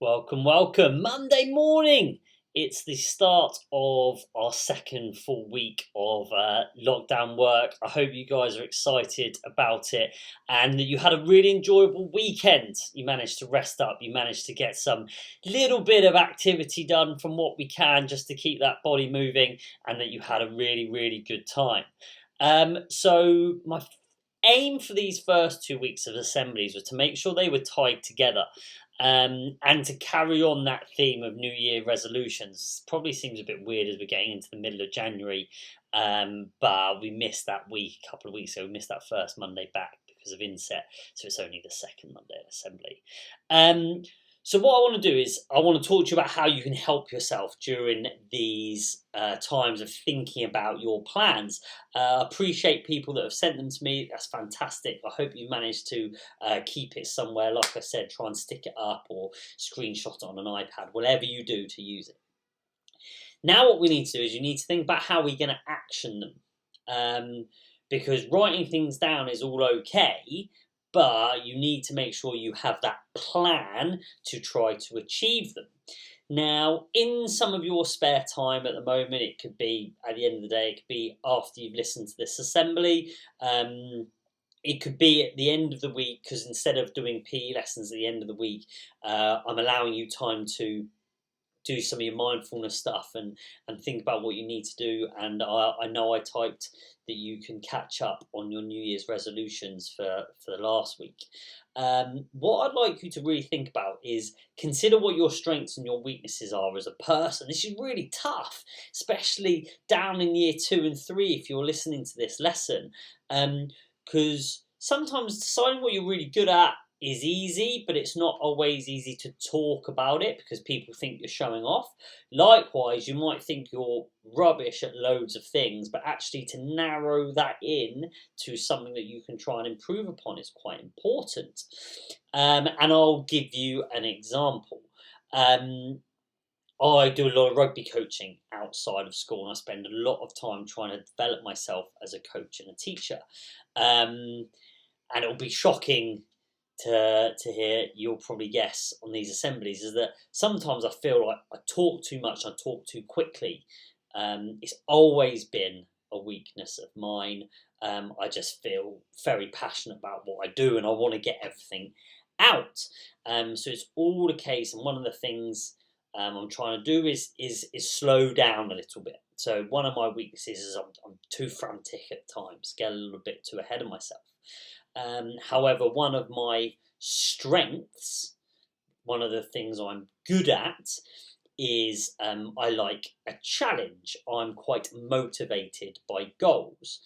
Welcome, welcome. Monday morning. It's the start of our second full week of lockdown work. I hope you guys are excited about it and that you had a really enjoyable weekend. You managed to rest up, you managed to get some little bit of activity done from what we can just to keep that body moving, and that you had a really, really good time. My aim for these first 2 weeks of assemblies was to make sure they were tied together, and to carry on that theme of New Year resolutions. Probably seems a bit weird as we're getting into the middle of January, but we missed that week a couple of weeks ago. We missed that first Monday back because of inset, so it's only the second Monday of assembly. Um, so what I want to do is I want to talk to you about how you can help yourself during these times of thinking about your plans. Appreciate people that have sent them to me. That's fantastic. I hope you managed to keep it somewhere. Like I said, try and stick it up or screenshot it on an iPad, whatever you do to use it. Now what we need to do is you need to think about how we're going to action them. Because writing things down is all okay, but you need to make sure you have that plan to try to achieve them. Now, in some of your spare time at the moment, it could be at the end of the day, it could be after you've listened to this assembly. It could be at the end of the week, because instead of doing PE lessons at the end of the week, I'm allowing you time to do some of your mindfulness stuff and think about what you need to do. And I know I typed that you can catch up on your New Year's resolutions for the last week. What I'd like you to really think about is consider what your strengths and your weaknesses are as a person. This is really tough, especially down in year 2 and 3 if you're listening to this lesson, because sometimes deciding what you're really good at is easy, but it's not always easy to talk about it because people think you're showing off. Likewise, you might think you're rubbish at loads of things, but actually to narrow that in to something that you can try and improve upon is quite important. And I'll give you an example. I do a lot of rugby coaching outside of school, and I spend a lot of time trying to develop myself as a coach and a teacher. And it'll be shocking to hear, you'll probably guess on these assemblies, is that sometimes I feel like I talk too much, I talk too quickly. It's always been a weakness of mine. I just feel very passionate about what I do and I want to get everything out. So it's all the case, and one of the things I'm trying to do is slow down a little bit. So one of my weaknesses is I'm too frantic at times, get a little bit too ahead of myself. However, one of my strengths, one of the things I'm good at, is I like a challenge. I'm quite motivated by goals.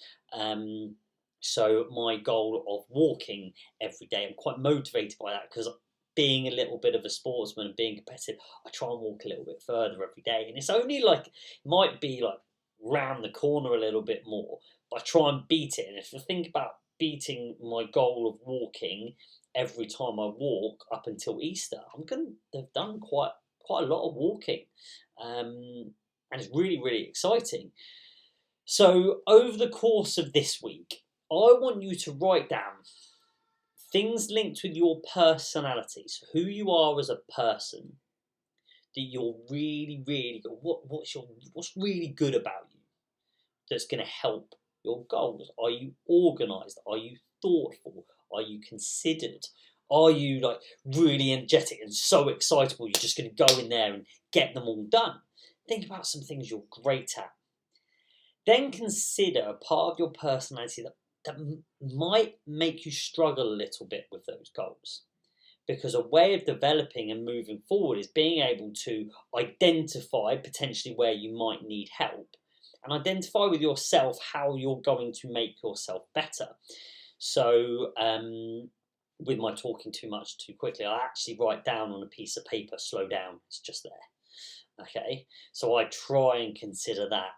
So my goal of walking every day, I'm quite motivated by that because being a little bit of a sportsman and being competitive, I try and walk a little bit further every day. And it's only like, might be like round the corner a little bit more, but I try and beat it. And if I think about beating my goal of walking every time I walk up until Easter, I'm going to have done quite a lot of walking, and it's really, really exciting. So over the course of this week, I want you to write down things linked with your personality, so who you are as a person, that you're really, really good. What's really good about you that's going to help your goals? Are you organised? Are you thoughtful? Are you considered? Are you like really energetic and so excitable you're just going to go in there and get them all done? Think about some things you're great at. Then consider a part of your personality that might make you struggle a little bit with those goals. Because a way of developing and moving forward is being able to identify potentially where you might need help and identify with yourself how you're going to make yourself better. So, with my talking too much too quickly, I actually write down on a piece of paper, slow down, it's just there. Okay, so I try and consider that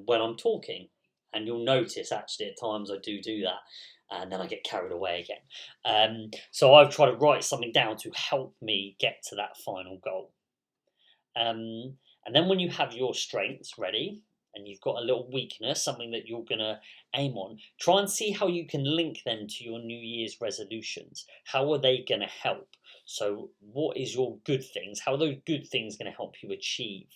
when I'm talking, and you'll notice actually at times I do that, and then I get carried away again. So I've tried to write something down to help me get to that final goal. And then when you have your strengths ready and you've got a little weakness, something that you're going to aim on, try and see how you can link them to your New Year's resolutions. How are they going to help? So what is your good things? How are those good things going to help you achieve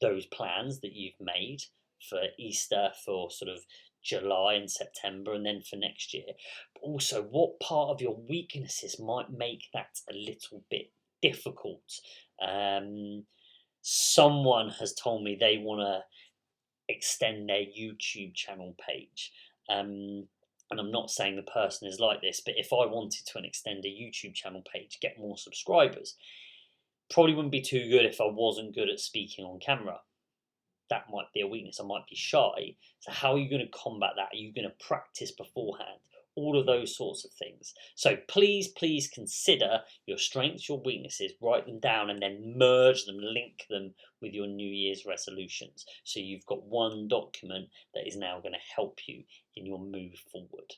those plans that you've made for Easter, for sort of July and September, and then for next year? But also, what part of your weaknesses might make that a little bit difficult? Someone has told me they want to extend their YouTube channel page. And I'm not saying the person is like this, but if I wanted to extend a YouTube channel page, get more subscribers, probably wouldn't be too good if I wasn't good at speaking on camera. That might be a weakness. I might be shy. So how are you going to combat that? Are you going to practice beforehand? All of those sorts of things. So please consider your strengths, your weaknesses, write them down, and then merge them, link them with your New Year's resolutions. So you've got one document that is now going to help you in your move forward.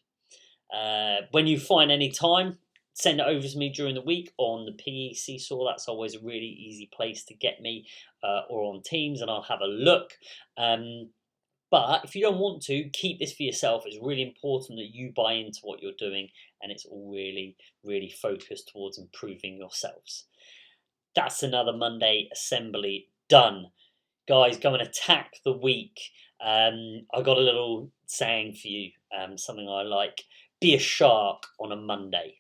When you find any time, send it over to me during the week on the PE Seesaw. That's always a really easy place to get me, or on Teams, and I'll have a look. But if you don't want to, keep this for yourself. It's really important that you buy into what you're doing, and it's all really, really focused towards improving yourselves. That's another Monday assembly done. Guys, go and attack the week. I got a little saying for you, something I like. Be a shark on a Monday.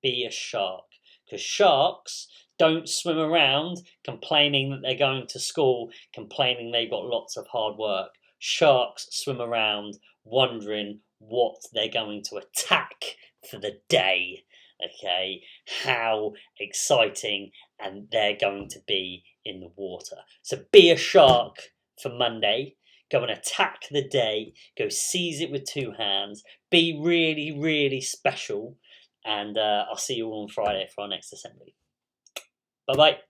Be a shark. Because sharks don't swim around complaining that they're going to school, complaining they've got lots of hard work. Sharks swim around wondering what they're going to attack for the day. Okay, how exciting and they're going to be in the water. So be a shark for Monday. Go and attack the day. Go seize it with two hands. Be really, really special. And I'll see you all on Friday for our next assembly. Bye-bye.